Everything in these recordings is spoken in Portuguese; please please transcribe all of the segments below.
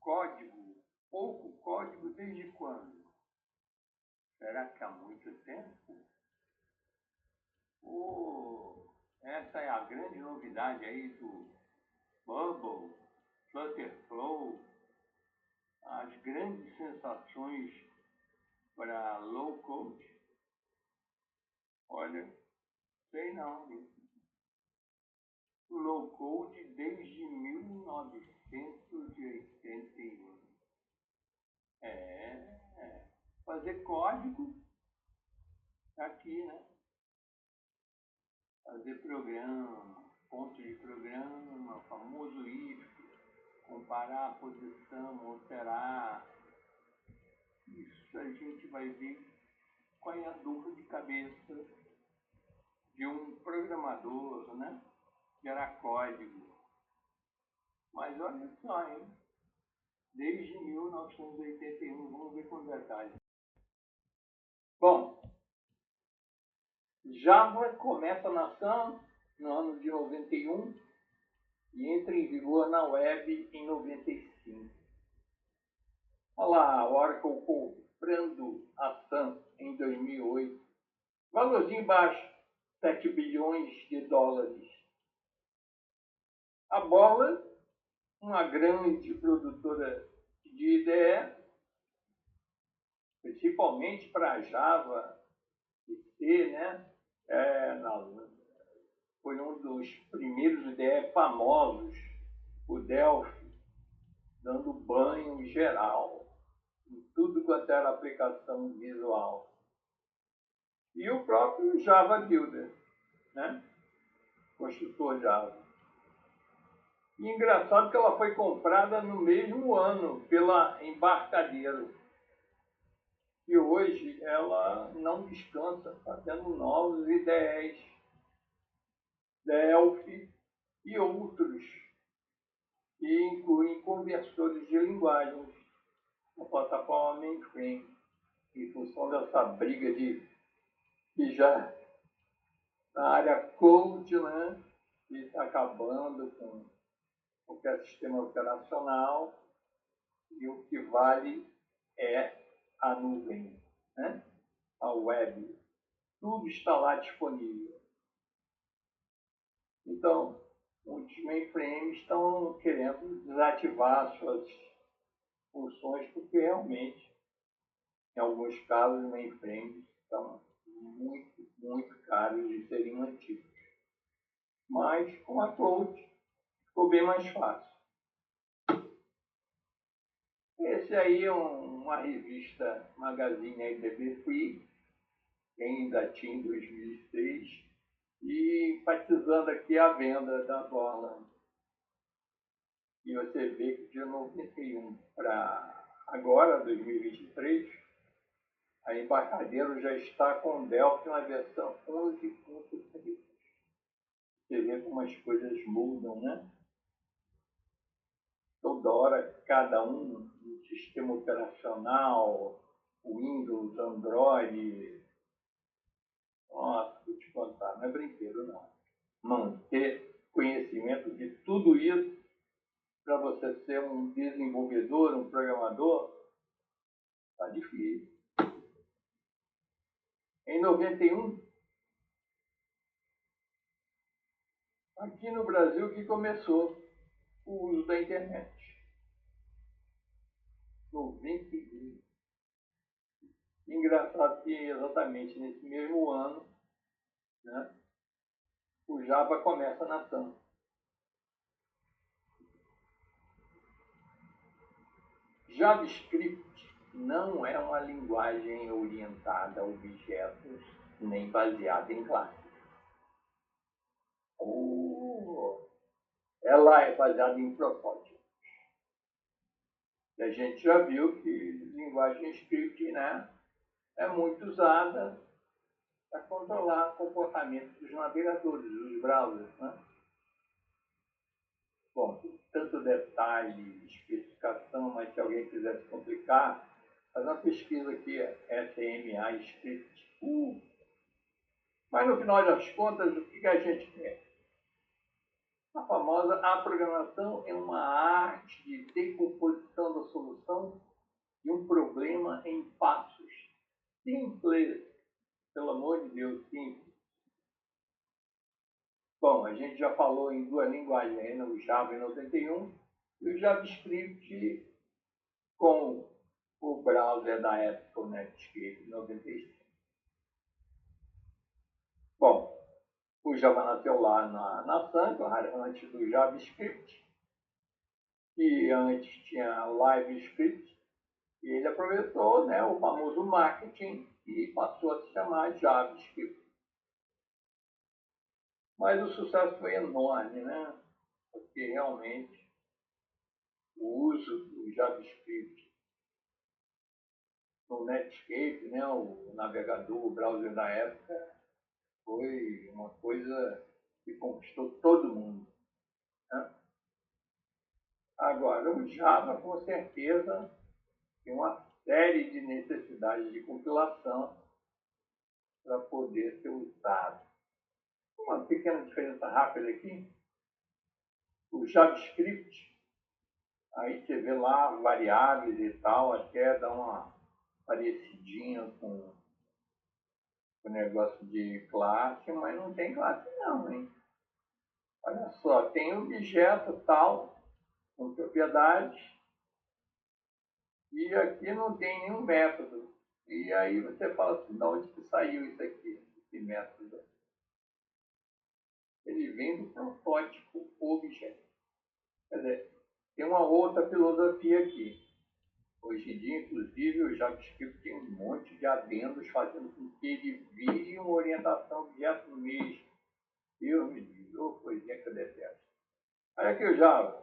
código, pouco código desde quando? Será que há muito tempo? Essa é a grande novidade aí do Bubble, Flutterflow, as grandes sensações para low code. Olha, sei não, viu? Low code desde 1981. Fazer código aqui, né? Fazer programa, ponto de programa, famoso if, comparar a posição, alterar. Isso a gente vai ver qual é a dor de cabeça de um programador, né? Gerar código. Mas olha só, hein? Desde 1981, vamos ver com detalhes. Bom, Java começa na Sun no ano de 91 e entra em vigor na web em 95. Olha lá, a Oracle comprando a Sun em 2008. Valorzinho baixo, 7 bilhões de dólares. A Borland, uma grande produtora de IDE, principalmente para Java e C, né? Foi um dos primeiros IDE famosos, o Delphi, dando banho em geral, em tudo quanto era aplicação visual. E o próprio Java Builder, né? Construtor Java. E engraçado que ela foi comprada no mesmo ano pela Embarcadero. E hoje ela não descansa, está tendo novos IDEs, Delphi e outros, que incluem conversores de linguagens na plataforma mainframe, em função dessa briga que já na área cloud, né, que está acabando com qualquer sistema operacional, e o que vale é a nuvem, né, a web. Tudo está lá disponível. Então, muitos mainframes estão querendo desativar suas funções, porque realmente, em alguns casos, mainframes estão muito, muito caros de serem mantidos. Mas, com a cloud, ficou bem mais fácil. Esse aí é uma revista Magazine IDB Free, que ainda tinha em 2006, e enfatizando aqui a venda da Borland. E você vê que de 91 para agora, 2023, a Embarcadero já está com o Delphi na versão 11.3. Você vê como as coisas mudam, né? Toda hora, cada um sistema operacional, Windows, Android. Nossa, vou te contar, não é brinquedo, não. Manter conhecimento de tudo isso para você ser um desenvolvedor, um programador, tá difícil. Em 91, aqui no Brasil que começou o uso da internet. 91. Engraçado que exatamente nesse mesmo ano, né, o Java começa na Sun. JavaScript não é uma linguagem orientada a objetos nem baseada em classes. Ela é baseada em protótipos. E a gente já viu que linguagem script, né, é muito usada para controlar o comportamento dos navegadores, dos browsers, né? Bom, tanto detalhe, especificação, mas se alguém quiser se complicar, faz uma pesquisa aqui, SMA Script. Mas no final das contas, o que a gente quer? A famosa, a programação é uma arte de decomposição do solução de um problema em passos simples. Pelo amor de Deus, simples. Bom, a gente já falou em duas linguagens, né? O Java em 91 e o JavaScript com o browser da Apple, o Netscape em 95. Bom, o Java nasceu lá na Sun, antes do JavaScript, que antes tinha LiveScript, e ele aproveitou, né, o famoso marketing e passou a se chamar JavaScript. Mas o sucesso foi enorme, né? Porque realmente o uso do JavaScript no Netscape, né, o navegador, o browser da época, foi uma coisa que conquistou todo mundo, né? Agora, o Java, com certeza, tem uma série de necessidades de compilação para poder ser usado. Uma pequena diferença rápida aqui, o JavaScript, aí você vê lá variáveis e tal, até dá uma parecidinha com o negócio de classe, mas não tem classe não, hein? Olha só, tem objeto tal, com propriedades, e aqui não tem nenhum método. E aí você fala assim, de onde que saiu isso aqui, esse método? Ele vem do protótipo objeto. Quer dizer, tem uma outra filosofia aqui. Hoje em dia, inclusive, o JavaScript tem um monte de adendos fazendo com que ele vire uma orientação objeto mesmo. Deus me diz, ô coisinha que eu detesto. Olha aqui o Java.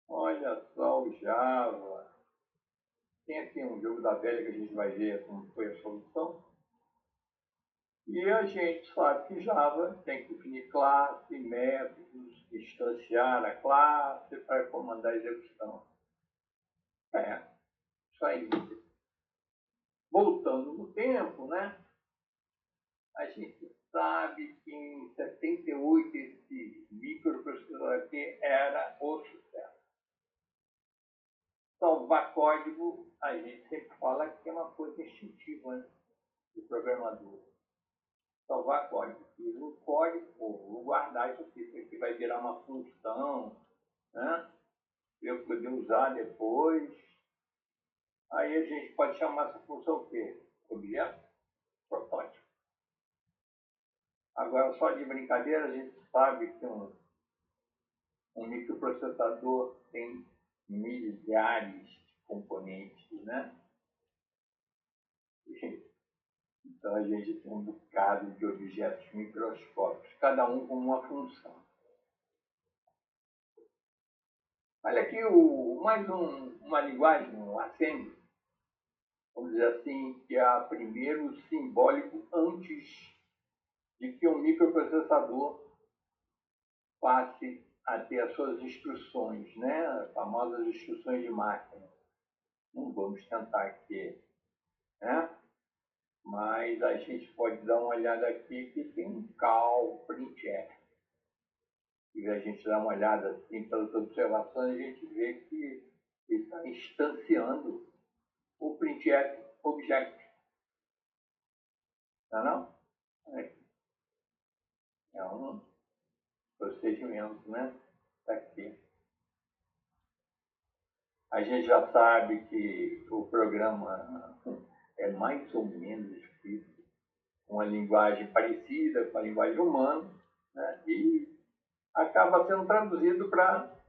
Olha só o Java. Tem aqui um jogo da velha que a gente vai ver como foi a solução. E a gente sabe que Java tem que definir classe, métodos, instanciar a classe para comandar a execução. Isso aí. Voltando no tempo, né? A gente sabe que em 78 esse microprocessador aqui era o sucesso. Salvar código, a gente sempre fala que é uma coisa instintiva, né, do programador. Salvar código. Fiz um código, vou guardar isso aqui vai virar uma função, né? Eu poder usar depois. Aí a gente pode chamar essa função o quê? Objeto, protótipo. Agora, só de brincadeira, a gente sabe que um microprocessador tem milhares de componentes, né? Então a gente tem um bocado de objetos microscópicos, cada um com uma função. Olha aqui mais uma linguagem, um assembly, vamos dizer assim, que é o primeiro simbólico antes de que um microprocessador passe a ter as suas instruções, né? As famosas instruções de máquina. Não vamos tentar aqui, né? Mas a gente pode dar uma olhada aqui que tem um call printf. E a gente dá uma olhada assim pelas observações, a gente vê que ele está instanciando o printf object. Não? É um procedimento, né? Tá aqui. A gente já sabe que o programa é mais ou menos escrito com uma linguagem parecida com a linguagem humana, né? E acaba sendo traduzido para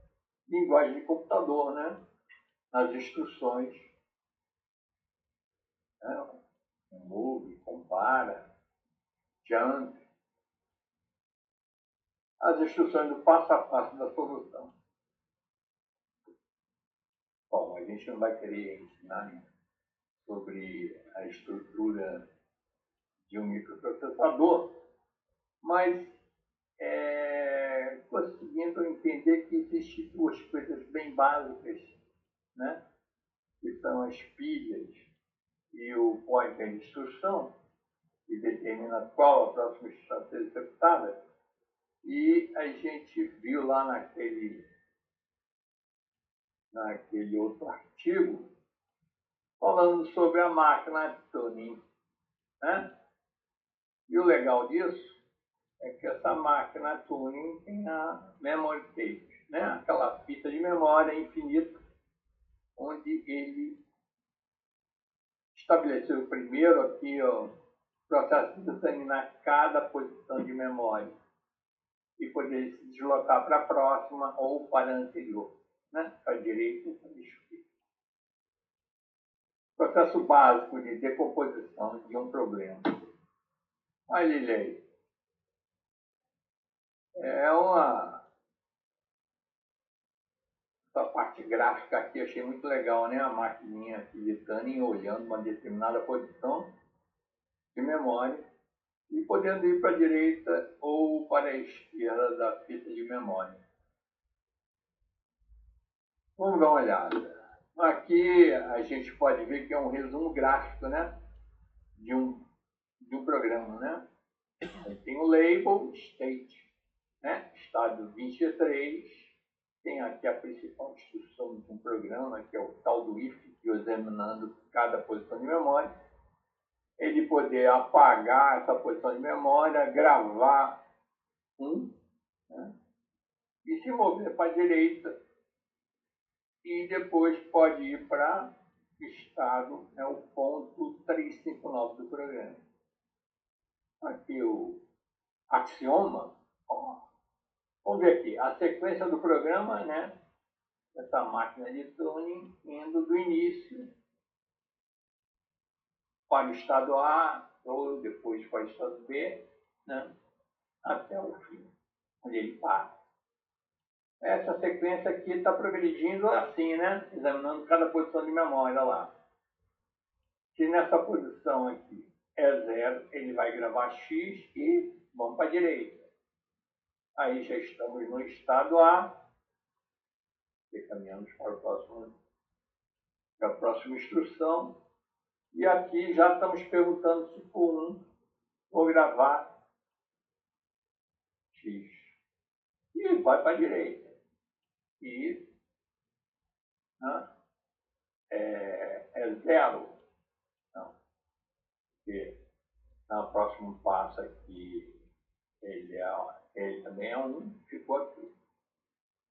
linguagem de computador, né? Nas instruções, né? Move, compara, jump, as instruções do passo a passo da solução. Bom, a gente não vai querer ensinar sobre a estrutura de um microprocessador, mas conseguindo entender que existem duas coisas bem básicas, né? Que são as pilhas e o pointer de instrução, que determina qual a próxima instrução a ser executada. E a gente viu lá naquele outro artigo, falando sobre a máquina Turing, né? E o legal disso é que essa máquina Turing tem a memory tape, né? Aquela fita de memória infinita, onde ele estabeleceu primeiro aqui o processo de determinar cada posição de memória e poder se deslocar para a próxima ou para a anterior, né? Para a direita ou para a esquerda. Processo básico de decomposição de um problema. Olha ele aí. Essa parte gráfica aqui achei muito legal, né? A maquininha aqui de Turing olhando uma determinada posição de memória e podendo ir para a direita ou para a esquerda da fita de memória. Vamos dar uma olhada. Aqui a gente pode ver que é um resumo gráfico, né? De um programa, né? Aí tem o label state, né? Estado 23. Tem aqui a principal instrução de um programa, que é o tal do if, que examinando cada posição de memória. Ele poder apagar essa posição de memória, gravar né? E se mover para a direita e depois pode ir para estado, né, o ponto 359 do programa. Aqui o axioma, ó, vamos ver aqui, a sequência do programa, né, essa máquina de Turing indo do início para o estado A, ou depois para o estado B, né, até o fim, onde ele para. Essa sequência aqui está progredindo assim, né, examinando cada posição de memória lá. Se nessa posição aqui é 0, ele vai gravar X e vamos para a direita. Aí já estamos no estado A, e caminhamos para a próxima instrução. E aqui já estamos perguntando se por 1 vou gravar X. E vai para a direita. E né, é 0. Não. Porque no próximo passo aqui, ele também é 1, ficou aqui.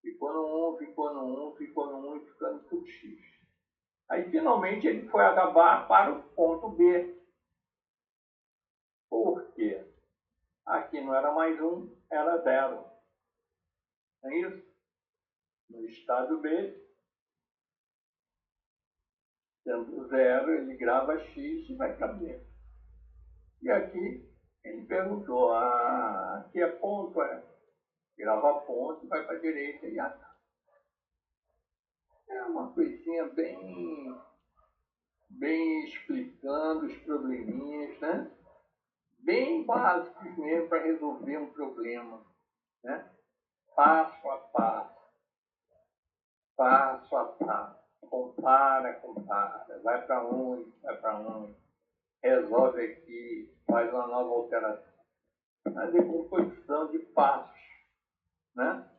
Ficou no 1, ficou no 1, ficou no 1 e ficando tudo X. Aí, finalmente, ele foi acabar para o ponto B. Por quê? Aqui não era mais 1, era 0. Não é isso? No estado B, sendo 0, ele grava X e vai para B. E aqui, ele perguntou, aqui é ponto, grava ponto, vai para a direita e acaba. É uma coisinha bem explicando os probleminhas, né? Bem básicos mesmo para resolver um problema, né? Passo a passo, passo a passo. Compara, vai para onde, resolve aqui, faz uma nova alteração. A decomposição de passos, né?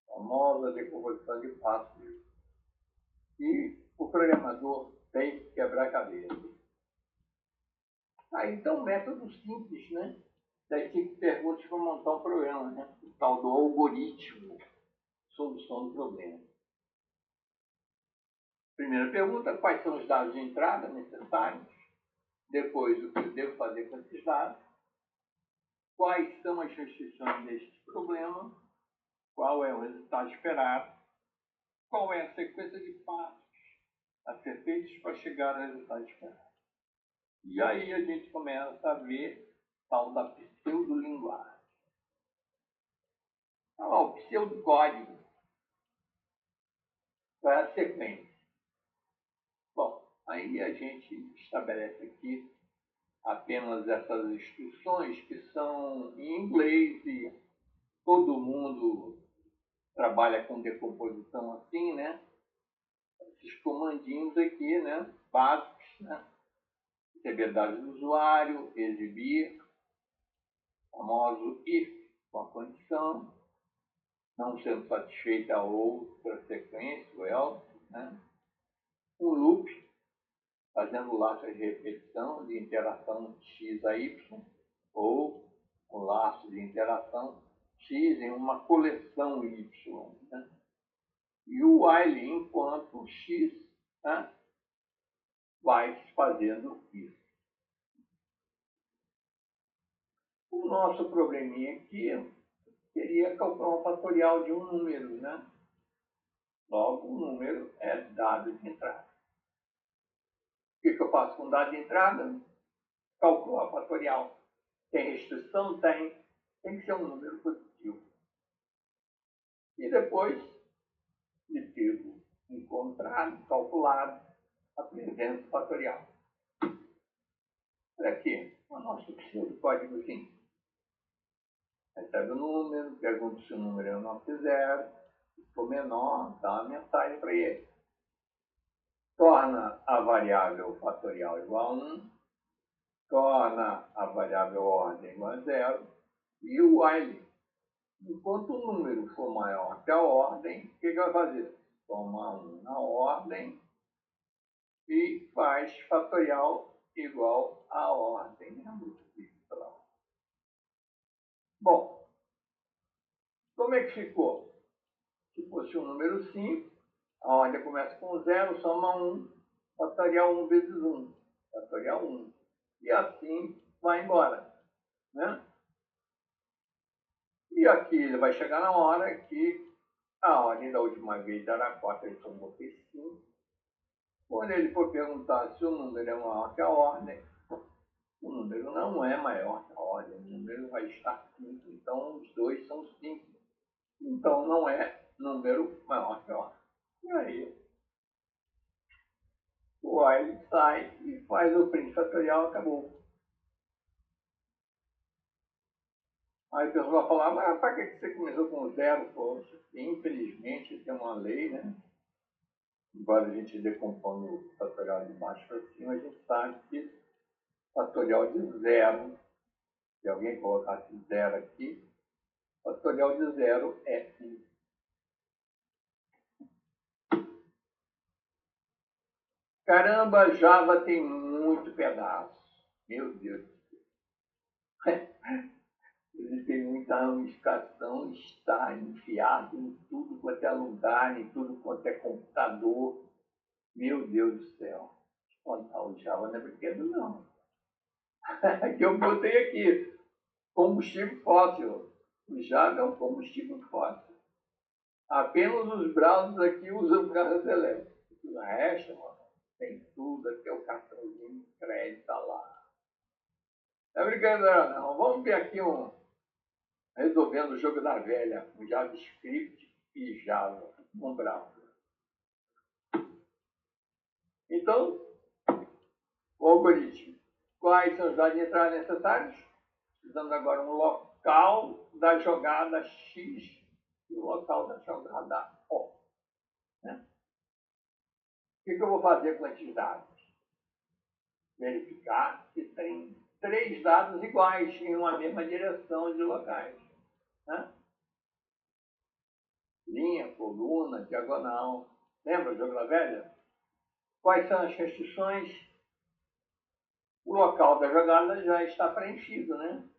A famosa decomposição de passos. E o programador tem que quebrar a cabeça. Então, método simples, né? Daí tem que perguntas para montar um programa, né? O tal do algoritmo, solução do problema. Primeira pergunta, quais são os dados de entrada necessários? Depois, o que eu devo fazer com esses dados? Quais são as restrições deste problema? Qual é o resultado esperado? Qual é a sequência de passos a ser feitos para chegar ao resultado esperado? E aí a gente começa a ver tal da pseudolinguagem. O pseudocódigo. Qual é a sequência? Bom, aí a gente estabelece aqui apenas essas instruções que são em inglês e todo mundo trabalha com decomposição assim, né? Esses comandinhos aqui, né? Básicos, né? Receber dados do usuário, exibir, famoso if com a condição, não sendo satisfeita a outra sequência, o else, tendo laços de repetição, de interação x a y, ou o laço de interação x em uma coleção y. Né? E o while enquanto x, né, vai fazendo isso. O nosso probleminha aqui seria calcular um fatorial de um número, né? Logo, o número é dado de entrada. O que eu faço com dado de entrada? Calcular o fatorial. Tem restrição? Tem. Tem que ser um número positivo. E depois de ter encontrado, calculado, apresento o fatorial. Olha aqui, o nosso pseudocódigo assim. Recebe o número, pergunta se o número é menor que zero, se for menor, dá uma mensagem para ele. Torna a variável fatorial igual a 1, torna a variável ordem igual a 0 e o while. Enquanto o número for maior que a ordem, o que vai fazer? Toma 1 na ordem e faz fatorial igual a ordem. Bom, como é que ficou? Se fosse um número 5, a ordem começa com 0, soma 1, fatorial 1 vezes 1, fatorial 1. E assim vai embora. Né? E aqui ele vai chegar na hora que a ordem da última vez era 4, ele somou 5. Quando ele for perguntar se o número é maior que a ordem, o número não é maior que a ordem, o número vai estar 5. Então, os dois são 5. Então, não é número maior que a ordem. E aí, o while sai e faz o print fatorial, acabou. Aí a pessoa vai falar, mas para que você começou com 0? Poxa, infelizmente tem uma lei, né? Embora a gente decomponha o fatorial de baixo para cima, a gente sabe que fatorial de 0, se alguém colocasse 0 aqui, fatorial de 0 é 1. Caramba, Java tem muito pedaço. Meu Deus. Ele tem muita ramificação, está enfiado em tudo quanto é lugar, em tudo quanto é computador. Meu Deus do céu. Contar o Java não é brinquedo, não. Que eu botei aqui. Combustível fóssil. O Java é um combustível fóssil. Apenas os browsers aqui usam carros elétricos. O resto, mano, tem tudo. Até o cartãozinho de crédito tá lá. Não é brincadeira, não. Vamos ver aqui resolvendo o jogo da velha. Com JavaScript e Java. Um browser. Então, o algoritmo. Quais são os dados de entrada necessários? Precisamos agora um local da jogada X e o local da jogada O. Né? O que eu vou fazer com esses dados? Verificar se tem 3 dados iguais em uma mesma direção de locais. Né? Linha, coluna, diagonal. Lembra o jogo da velha? Quais são as restrições? O local da jogada já está preenchido, né?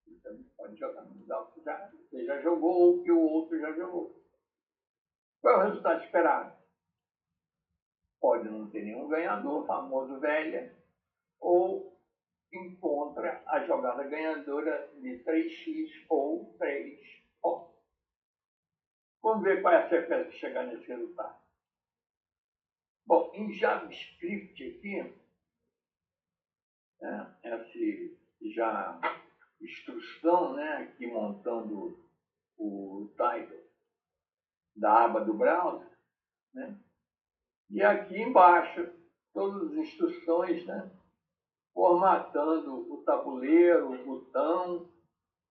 Então, pode jogar no lugar que você já jogou ou que o outro já jogou. Qual é o resultado esperado? Pode não ter nenhum ganhador, famoso velha, ou encontra a jogada ganhadora de 3x ou 3O. Vamos ver qual é a certeza de chegar nesse resultado. Bom, em JavaScript aqui, né, essa já instrução, né, aqui montando o title da aba do browser, né, e aqui embaixo todas as instruções, né, formatando o tabuleiro, o botão,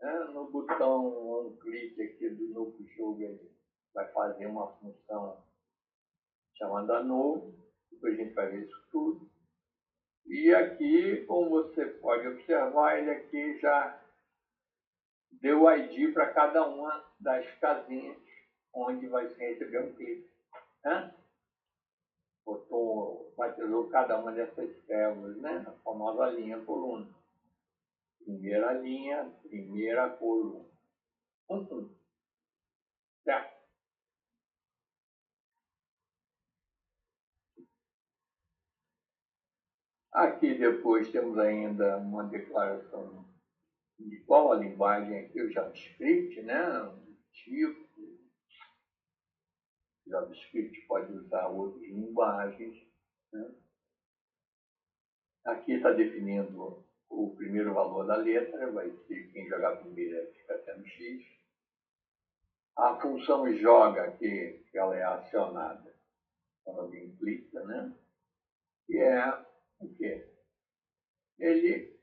né, no botão um clique aqui do novo jogo, ele vai fazer uma função chamada novo, depois a gente vai ver isso tudo. E aqui, como você pode observar, ele aqui já deu o ID para cada uma das casinhas onde vai se receber um clique. Né? Botou batizou cada uma dessas células, né? A famosa linha coluna. Primeira linha, primeira coluna. Certo? Aqui depois temos ainda uma declaração de qual a linguagem aqui, o JavaScript, né? O tipo, o JavaScript pode usar outras linguagens, né? Aqui está definindo o primeiro valor da letra, vai ser quem jogar primeiro fica sendo X. A função joga aqui, que ela é acionada quando alguém clica, né? E é o quê? Ele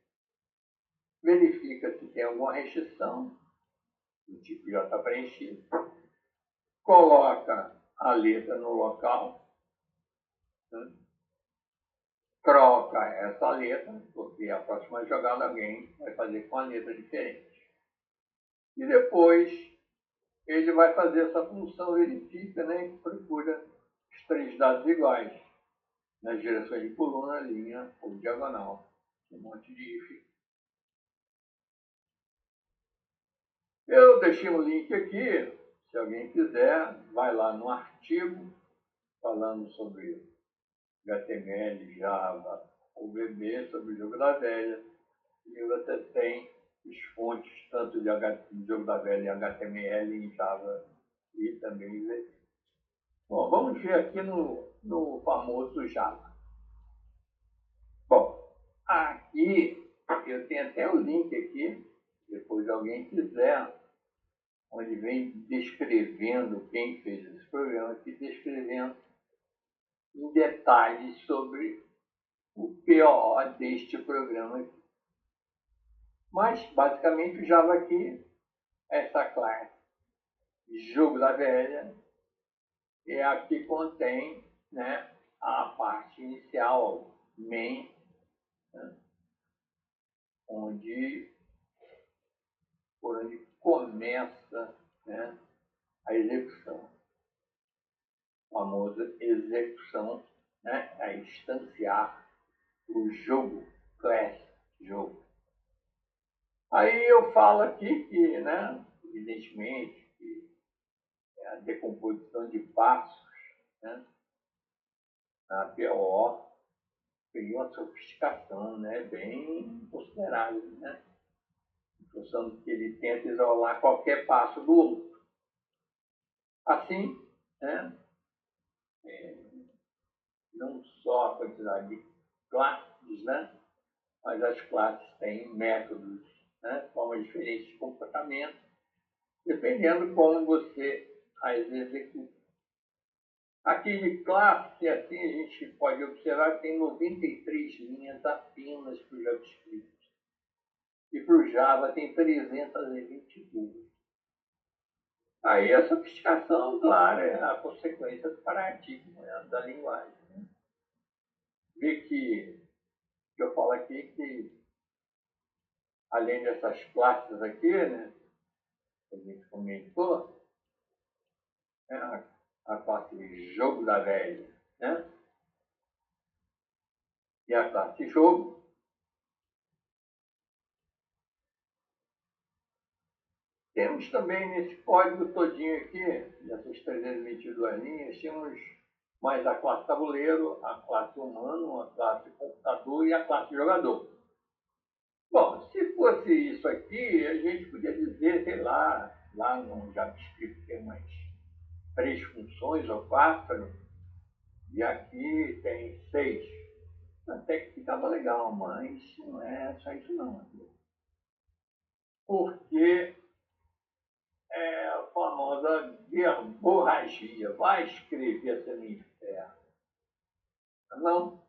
verifica se tem alguma restrição, o tipo já está preenchido, coloca a letra no local, né? Troca essa letra, porque a próxima jogada alguém vai fazer com a letra diferente. E depois ele vai fazer essa função verifica, né, e procura os três dados iguais, nas direções de coluna, linha ou diagonal. Um monte de if. Eu deixei um link aqui, se alguém quiser, vai lá no artigo falando sobre HTML, Java ou VB, sobre o jogo da velha, e você tem as fontes tanto de jogo da velha em HTML, em Java e também em VB. Bom, vamos ver aqui no famoso Java. Bom, aqui eu tenho até o link aqui, depois alguém quiser, onde vem descrevendo quem fez esse programa, aqui descrevendo em detalhes sobre o POO deste programa aqui. Mas, basicamente, o Java aqui, essa classe jogo da velha, é a que contém, né, a parte inicial, main, né, por onde começa, né, a execução. A famosa execução, né, a instanciar o jogo, class, jogo. Aí eu falo aqui que, né, evidentemente, que a decomposição de passos, né, na POO tem uma sofisticação, né, bem considerável, né, em função de que ele tenta isolar qualquer passo do outro. Assim, né, não só a quantidade de classes, né, mas as classes têm métodos, né, formas diferentes de comportamento, dependendo de como você as executa. Aqui de classe, assim, a gente pode observar que tem 93 linhas apenas para o JavaScript. E para o Java tem 322. Aí a sofisticação, claro, é a consequência do paradigma, né, da linguagem. Né? Vê que eu falo aqui que, além dessas classes aqui, né, que a gente comentou, né, a classe jogo da velha, né, e a classe jogo, temos também nesse código todinho aqui, nessas 322 linhas, temos mais a classe tabuleiro, a classe humano, a classe computador e a classe jogador. Bom, se fosse isso aqui, a gente podia dizer, sei lá no JavaScript tem umas 3 funções ou 4, e aqui tem 6. Até que ficava legal, mas não é só isso não. Porque é a famosa verborragia. Vai escrever essa minha inferno. Não?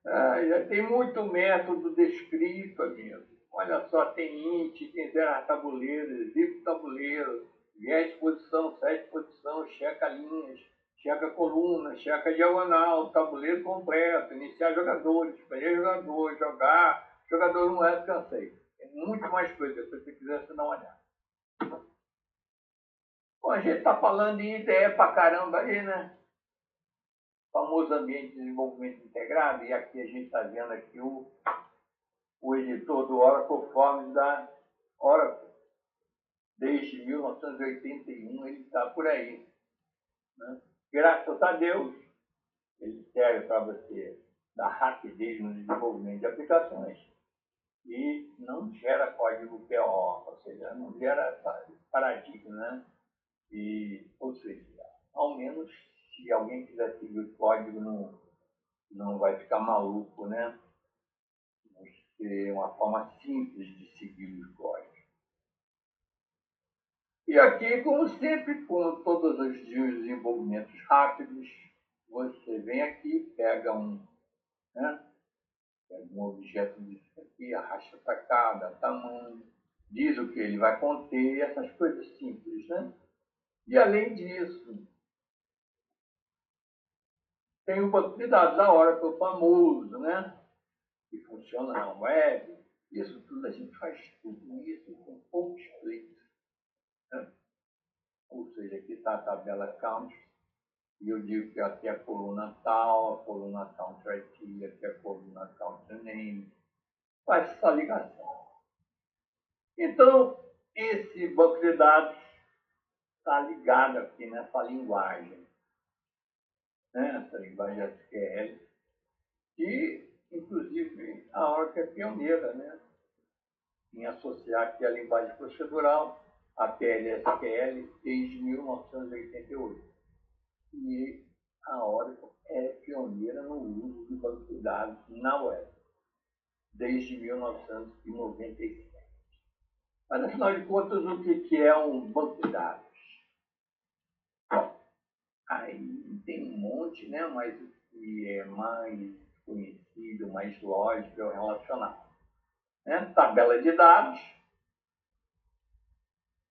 Já tem muito método descrito, amigo. Olha só, tem int, tem zero tabuleiro, zip tabuleiro, get posição, set posição, checa linhas, checa coluna, checa diagonal, tabuleiro completo, iniciar jogadores, escolher jogador, jogar, jogador não é, cansei. Tem muito mais coisa, se você quiser, você dá uma olhada. Bom, a gente tá falando de ideia pra caramba aí, né? famoso ambiente de desenvolvimento integrado, e aqui a gente está vendo aqui o editor do Oracle Forms da Oracle. Desde 1981 ele está por aí. Né? Graças a Deus, ele serve para você dar rapidez no desenvolvimento de aplicações e não gera código PO, ou seja, não gera paradigma, né? Ou seja, ao menos se alguém quiser seguir o código, não vai ficar maluco, né? Vai ser uma forma simples de seguir os códigos. E aqui, como sempre, com todos os desenvolvimentos rápidos, você vem aqui, pega né, pega um objeto disso aqui, arrasta para cá, dá tamanho, diz o que ele vai conter, essas coisas simples, né? E além disso, tem o banco de dados da Oracle famoso, né? Que funciona na web. Isso tudo, a gente faz tudo isso com poucos cliques, né? Ou seja, aqui está a tabela count, e eu digo que aqui é a coluna tal, a coluna country IT, aqui é a coluna country name, faz essa ligação. Então, esse banco de dados está ligado aqui nessa linguagem, né? Essa linguagem SQL, que, inclusive, a Oracle é pioneira, né? Em associar aqui a linguagem procedural, a PLSQL, desde 1988. E a Oracle é pioneira no uso de banco de dados na web, desde 1997. Mas, afinal de contas, o que é um banco de dados? Bom, aí tem um monte, né? Mas o que é mais conhecido, mais lógico, é o relacional. Né? Tabela de dados,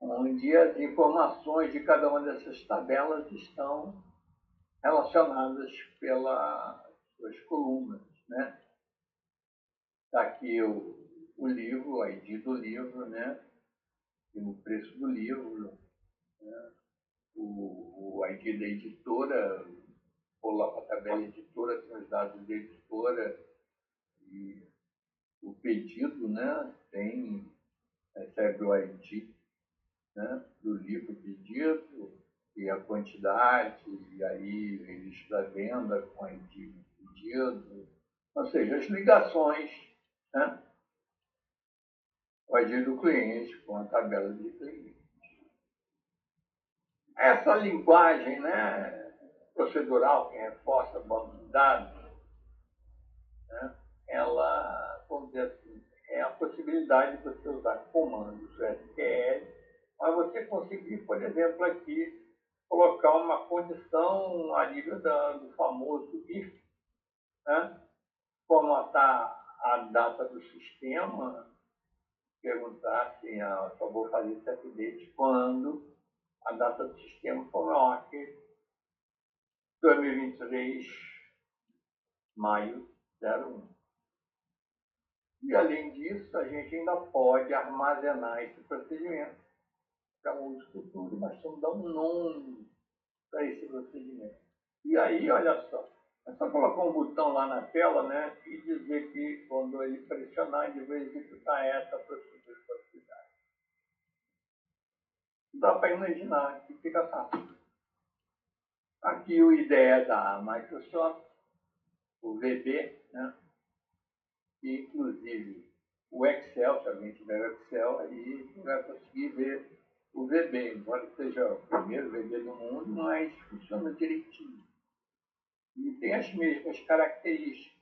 onde as informações de cada uma dessas tabelas estão relacionadas pelas suas colunas, né? Está aqui o livro, o ID do livro, né? E o preço do livro, né? O ID da editora, vou lá para a tabela editora, tem os dados da editora, e o pedido, né? Recebe o ID, né? Do livro pedido, e a quantidade, e aí registro da venda com a ID do pedido, ou seja, as ligações, né? O ID do cliente com a tabela de cliente. Essa linguagem, né, procedural que reforça banco de dados, né, ela, vamos dizer assim, é a possibilidade de você usar comandos SQL, mas você conseguir, por exemplo, aqui, colocar uma condição a nível do famoso if, né, formatar a data do sistema, perguntar assim, só vou fazer esse update quando a data do sistema for maior que 2023, maio 01. E, além disso, a gente ainda pode armazenar esse procedimento para um uso futuro, mas estamos dando um nome para esse procedimento. E aí, olha só, é só colocar um botão lá na tela, né, e dizer que quando ele pressionar, ele vai executar essa procedura de facilidade. Dá para imaginar que fica fácil. Aqui o IDE da Microsoft, o VB, né, e inclusive o Excel, se alguém tiver o Excel, aí vai conseguir ver o VB, embora seja o primeiro VB do mundo, mas funciona direitinho. E tem as mesmas características,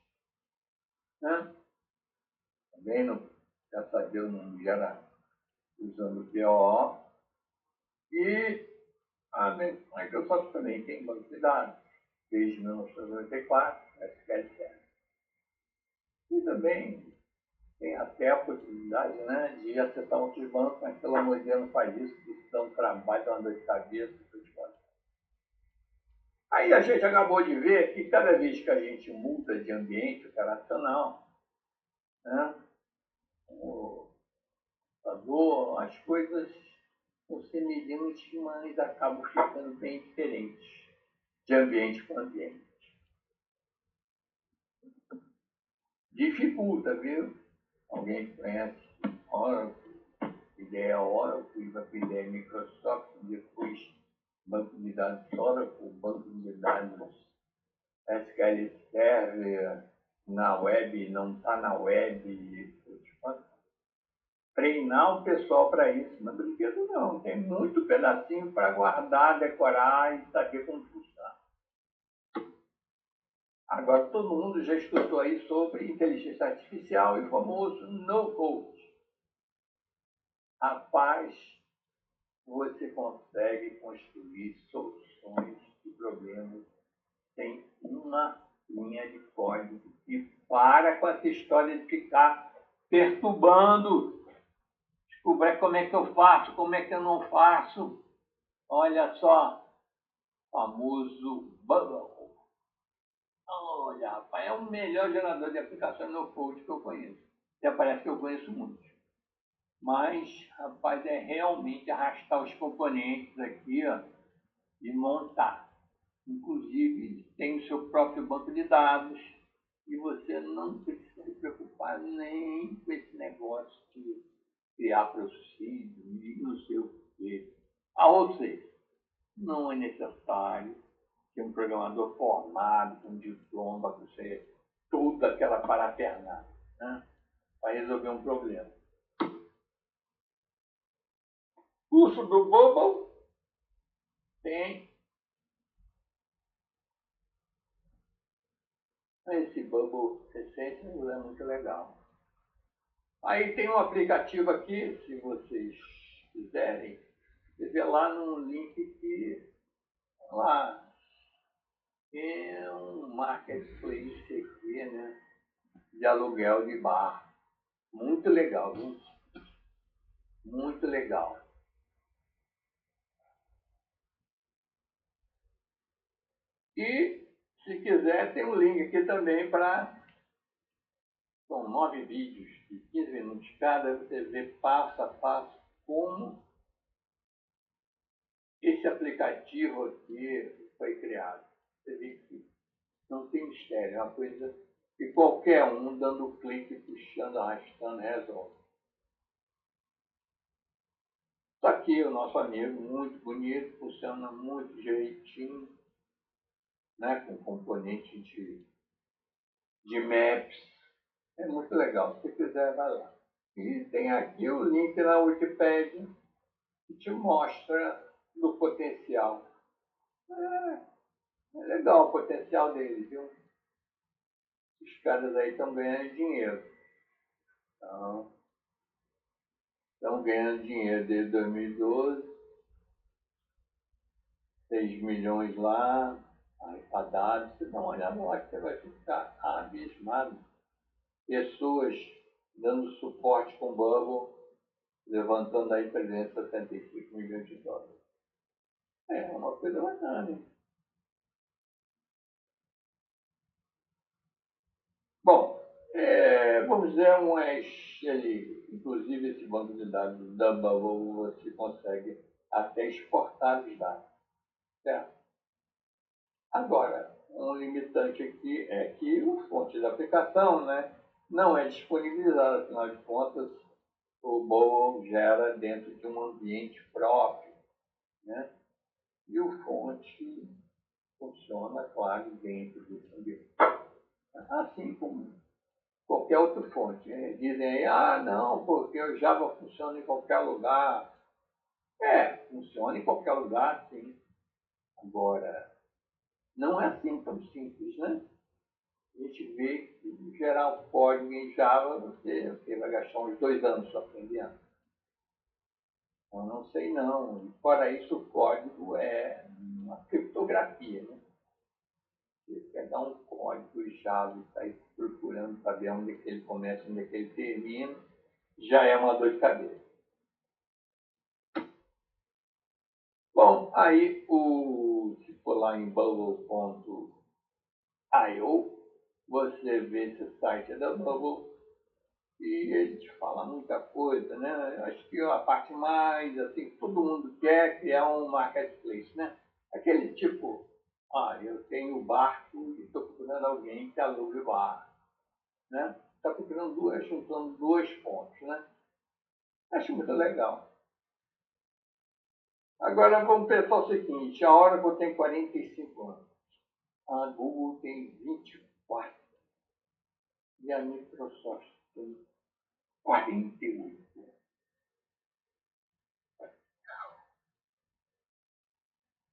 né? Também graças a Deus não gera usando o POO. E a Microsoft também tem banco de dados, desde 1994, SQL Server. E também tem até a possibilidade, né, de acessar outros bancos, mas pelo amor de Deus não faz isso, porque isso dá um trabalho, uma dor de cabeça, tudo de fora. Aí a gente acabou de ver que cada vez que a gente muda de ambiente operacional, né, o computador, as coisas não se medindo, mas acabam ficando bem diferentes de ambiente para ambiente. dificulta, viu? Alguém conhece Oracle, ideia Oracle, ideia Microsoft, depois banco de dados Oracle, banco de dados SQL Server, na web, não está na web. Treinar o pessoal para isso. Não é brinquedo, não. Tem muito pedacinho para guardar, decorar e saber como funciona. Agora, todo mundo já escutou aí sobre inteligência artificial e o famoso no-code. Rapaz, você consegue construir soluções de problemas sem uma linha de código. E para com essa história de ficar perturbando, descobrir como é que eu faço, como é que eu não faço. Olha só, famoso Bubble. Olha, rapaz, é o melhor gerador de aplicação no code que eu conheço. Até parece que eu conheço muitos. Mas, rapaz, é realmente arrastar os componentes aqui, ó, e montar. Inclusive, tem o seu próprio banco de dados e você não precisa se preocupar nem com esse negócio de criar procedimento e não sei o quê. Ou seja, não é necessário ter um programador formado, com diploma, para você toda aquela parafernália, né? Para resolver um problema. Curso do Bubble tem. Esse Bubble recente é muito legal. Aí tem um aplicativo aqui, se vocês quiserem, você vê lá no link que lá é um marketplace aqui, né? De aluguel de bar. Muito legal, viu? Muito legal. E, se quiser, tem um link aqui também para... São 9 vídeos de 15 minutos cada, você vê passo a passo como esse aplicativo aqui foi criado. Você vê que não tem mistério, é uma coisa que qualquer um, dando clique, puxando, arrastando, resolve. Só que o nosso amigo, muito bonito, funciona muito direitinho, né, com componente de maps. É muito legal, se você quiser, vai lá. E tem aqui o link na Wikipedia que te mostra do potencial. É legal o potencial dele, viu? Os caras aí estão ganhando dinheiro. Estão ganhando dinheiro desde 2012, 6 milhões lá, arrecadados. Você dá uma olhada lá que você vai ficar abismado. Pessoas dando suporte com Bubble, levantando aí 375 milhões de dólares. É uma coisa bacana, hein? Bom, vamos dizer, inclusive esse banco de dados da Bubble, você consegue até exportar os dados, certo? Agora, um limitante aqui é que o fonte da aplicação, né, não é disponibilizado, afinal de contas, o Bubble gera dentro de um ambiente próprio, né? E o fonte funciona, claro, dentro desse ambiente. Assim como qualquer outra fonte. Dizem aí, não, porque o Java funciona em qualquer lugar. Funciona em qualquer lugar, sim. Agora, não é assim tão simples, né? A gente vê que gerar um código em Java, você vai gastar uns 2 anos só aprendendo. Eu não sei não. E fora isso, o código é uma criptografia, né? Você pegar um código em Java e sair procurando saber onde é que ele começa, onde é que ele termina, já é uma dor de cabeça. Bom, aí se for lá em bubble.io, você vê esse site da Bubble e ele te fala muita coisa, né? Eu acho que a parte mais, assim, que todo mundo quer é criar um marketplace, né? Aquele tipo, eu tenho barco e estou procurando alguém que alugue o barco. né? Está procurando juntando dois pontos, né? Acho muito legal. Agora vamos pensar o seguinte, a Oracle tem 45 anos, a Google tem 24 e a Microsoft tem 48.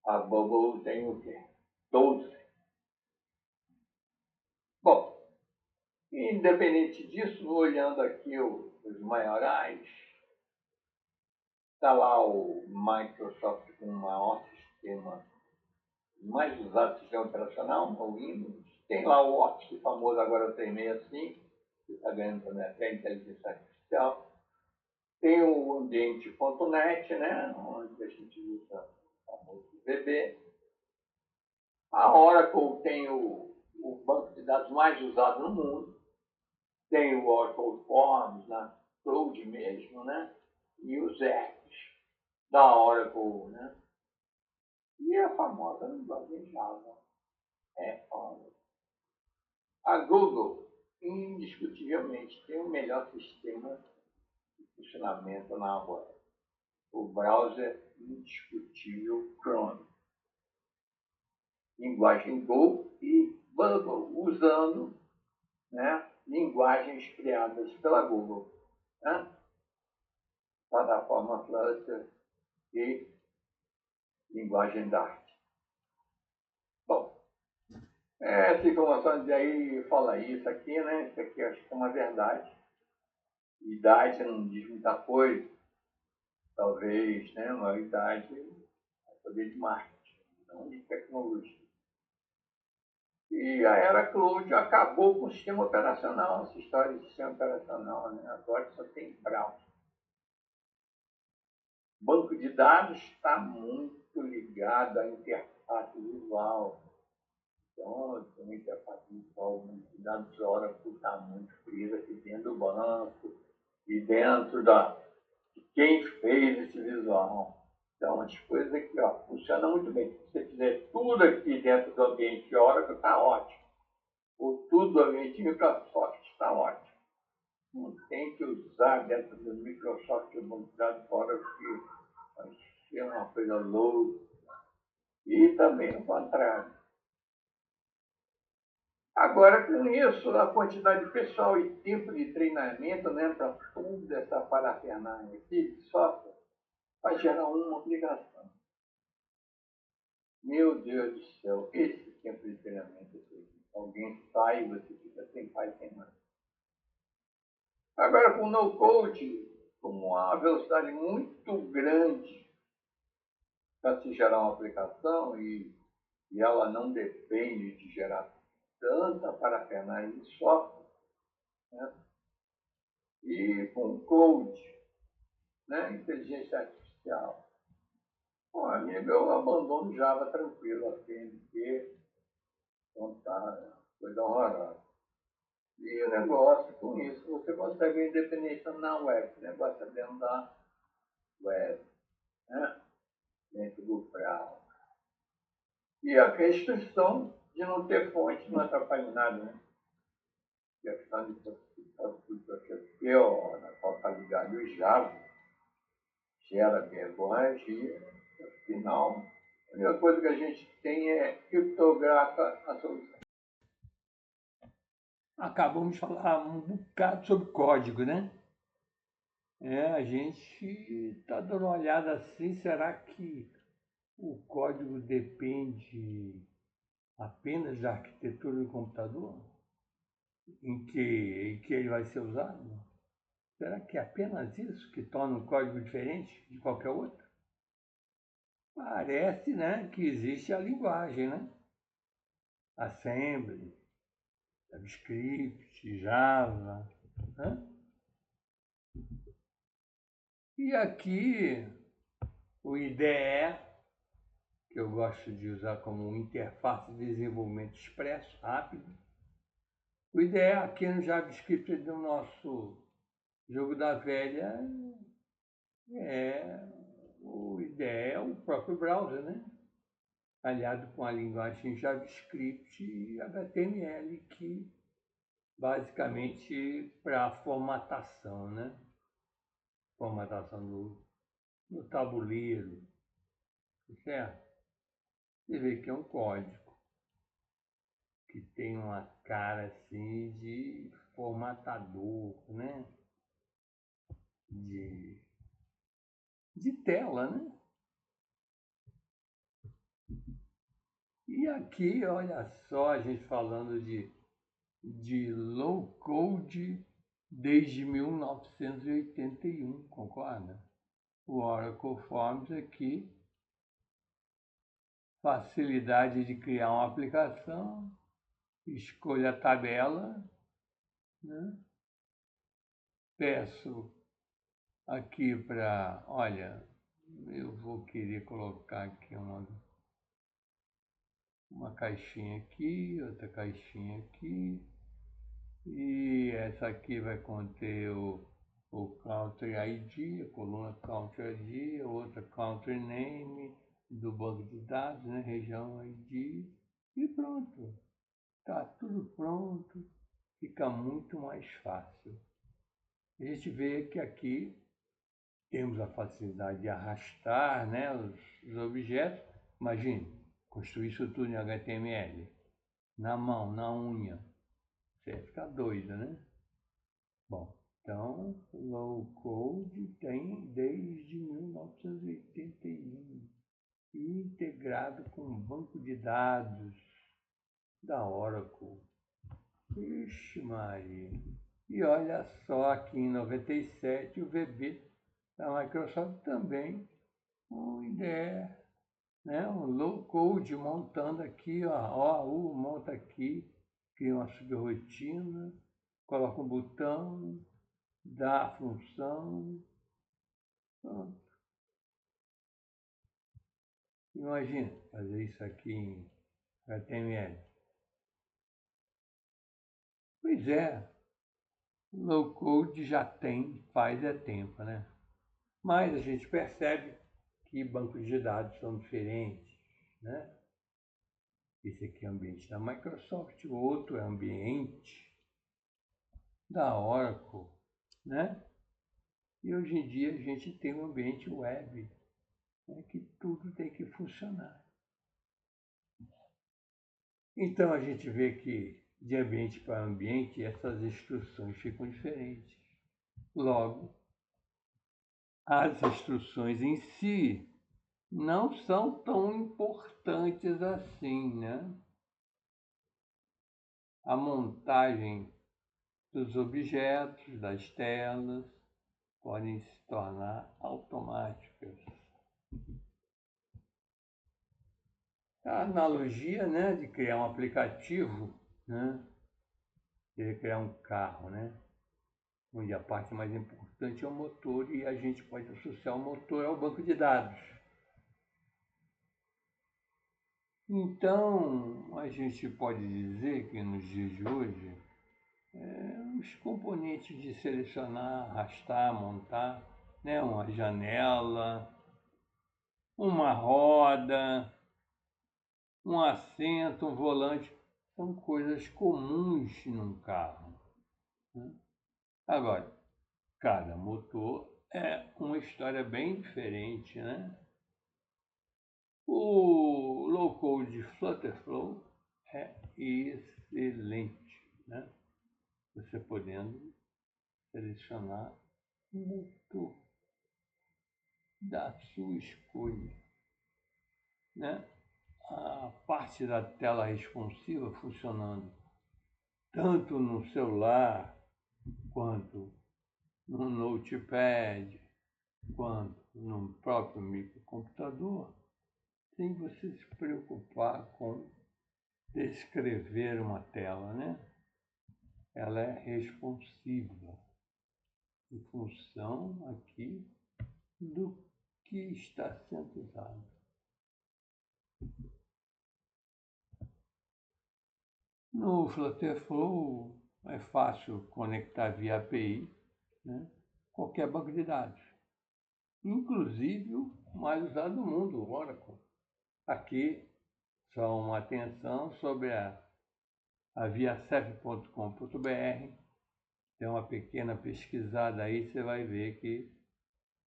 A Bubble tem o quê? 12. Bom, independente disso, olhando aqui os maiorais, está lá o Microsoft com o maior sistema, mais usado sistema operacional, o Windows. Tem lá o Office, famoso agora 365, que está ganhando também até inteligência artificial. Tem o ambiente.net, né, onde a gente usa o famoso VB. A Oracle tem o banco de dados mais usado no mundo. Tem o Oracle Forms, na Cloud mesmo, né? E os apps da Oracle, né? E a famosa linguagem Java é Oracle. A Google, indiscutivelmente, tem o melhor sistema de funcionamento na web. O browser indiscutível Chrome. Linguagem Go e Bubble, usando, né, linguagens criadas pela Google, né? Plataforma Flutter e linguagem Dart. Bom, essa informação de aí fala isso aqui, né? Isso aqui acho que é uma verdade. Idade não diz muita coisa. Talvez, né? Uma idade é poder de marketing, não de tecnologia. E a era cloud acabou com o sistema operacional, essa história de sistema operacional, né? Agora só tem browser. Banco de dados está muito ligado à interface visual. Então, tem uma interface visual, o banco de dados Oracle está muito frio aqui dentro do banco e dentro de quem fez esse visual. Então, as coisas aqui, ó, funcionam muito bem. Se você fizer tudo aqui dentro do ambiente Oracle, está ótimo. Ou tudo do ambiente Microsoft, está ótimo. Não tem que usar dentro do Microsoft o banco de dados Oracle, que vai ser uma coisa louca. E também o contrário. Agora, com isso, a quantidade de pessoal e tempo de treinamento, né, para toda essa parafernália aqui de software, vai gerar uma obrigação. Meu Deus do céu, esse tempo de treinamento aqui. Alguém sai e você fica sem pai, sem mãe. Agora, com o no-code, com uma velocidade muito grande para se gerar uma aplicação e ela não depende de gerar tanta parafernália de software, né? E com code, né? Inteligência artificial. Bom, amigo, eu abandono Java tranquilo, assim, porque não tá coisa horrorosa. E o negócio com isso, você consegue uma independência na web, o negócio é dentro da web, né? Dentro do browser. E a restrição de não ter fonte não atrapalha nada, né? E a questão de porque na qual está ligado o Java, gera verborragia, afinal, a única coisa que a gente tem é criptografa a solução. Acabamos de falar um bocado sobre código, né? A gente está dando uma olhada assim, será que o código depende apenas da arquitetura do computador em que ele vai ser usado? Será que é apenas isso que torna o código diferente de qualquer outro? Parece, né, que existe a linguagem, né? Assembly, JavaScript, Java, né? E aqui o IDE, que eu gosto de usar como interface de desenvolvimento expresso, rápido. O IDE aqui no JavaScript do nosso jogo da velha o IDE é o próprio browser, né? Aliado com a linguagem JavaScript e HTML, que basicamente para formatação, né? Formatação do tabuleiro, certo? Você vê que é um código que tem uma cara assim de formatador, né? De, de tela, né? E aqui, olha só, a gente falando de low code desde 1981, concorda? O Oracle Forms aqui, facilidade de criar uma aplicação, escolha a tabela, né? Peço aqui para, olha, eu vou querer colocar aqui uma caixinha aqui, outra caixinha aqui, e essa aqui vai conter o Country ID, a coluna Country ID, a outra Country Name do banco de dados, né? Região ID, e pronto. Está tudo pronto, fica muito mais fácil. A gente vê que aqui temos a facilidade de arrastar, né, os objetos. Imagine, construir isso tudo em HTML, na mão, na unha. Você ia ficar doido, né? Bom, então, low code tem desde 1981 e integrado com um banco de dados da Oracle. Ixi, Maria. E olha só, aqui em 97, o VB da Microsoft também, um IDE, né? Um low code montando aqui, ó, monta aqui, cria uma subrotina, coloca um botão, dá a função. Pronto. Imagina fazer isso aqui em HTML. Pois é, low code já tem, faz tempo, né? Mas a gente percebe que bancos de dados são diferentes, né? Esse aqui é o ambiente da Microsoft, o outro é o ambiente da Oracle, né? E hoje em dia a gente tem um ambiente web, né, que tudo tem que funcionar. Então a gente vê que de ambiente para ambiente essas instruções ficam diferentes. Logo, as instruções em si não são tão importantes assim, né? A montagem dos objetos, das telas, podem se tornar automáticas. A analogia, né, de criar um aplicativo, né, de criar um carro, né, onde a parte mais importante é o motor e a gente pode associar o motor ao banco de dados. Então, a gente pode dizer que nos dias de hoje, os componentes de selecionar, arrastar, montar, né, uma janela, uma roda, um assento, um volante, são coisas comuns num carro, né? Agora, cada motor é uma história bem diferente, né? O low code Flutterflow é excelente, né? Você podendo selecionar um motor da sua escolha, né? A parte da tela responsiva funcionando tanto no celular quanto no notepad, quanto no próprio microcomputador, sem você se preocupar com descrever uma tela, né? Ela é responsiva em função aqui do que está sendo usado. No Flutterflow é fácil conectar via API, né, qualquer banco de dados, inclusive o mais usado do mundo, o Oracle. Aqui, só uma atenção sobre aviacef.com.br, tem uma pequena pesquisada aí, você vai ver que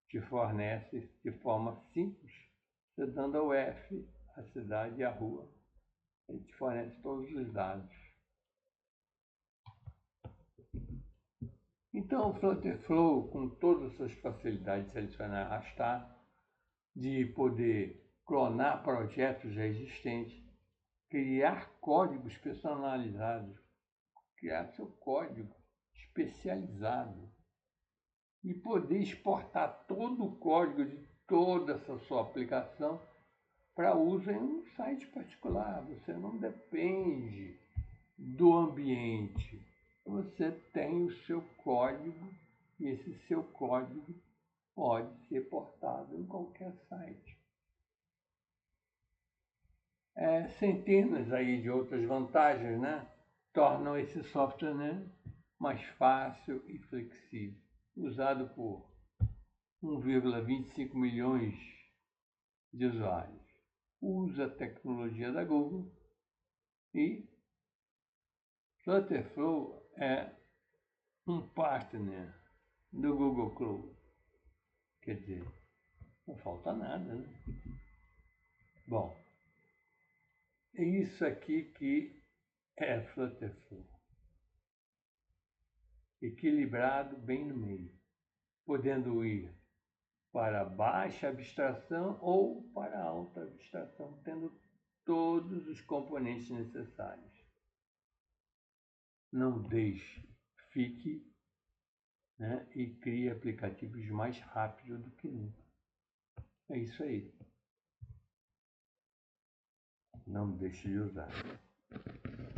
te fornece de forma simples, você dando a UF, a cidade e a rua. Ele te fornece todos os dados. Então, o Flutterflow, com todas as suas facilidades de selecionar e arrastar, de poder clonar projetos já existentes, criar códigos personalizados, criar seu código especializado e poder exportar todo o código de toda essa sua aplicação para uso em um site particular. Você não depende do ambiente. Você tem o seu código e esse seu código pode ser portado em qualquer site. Centenas aí de outras vantagens, né, tornam esse software, né, mais fácil e flexível. Usado por 1,25 milhões de usuários. Usa a tecnologia da Google e Flutterflow é um partner do Google Cloud. Quer dizer, não falta nada, né? Bom, é isso aqui que é Flutterflow. Equilibrado bem no meio, podendo ir para baixa abstração ou para alta abstração, tendo todos os componentes necessários. Não deixe, fique, né, e crie aplicativos mais rápido do que nunca. É isso aí. Não deixe de usar.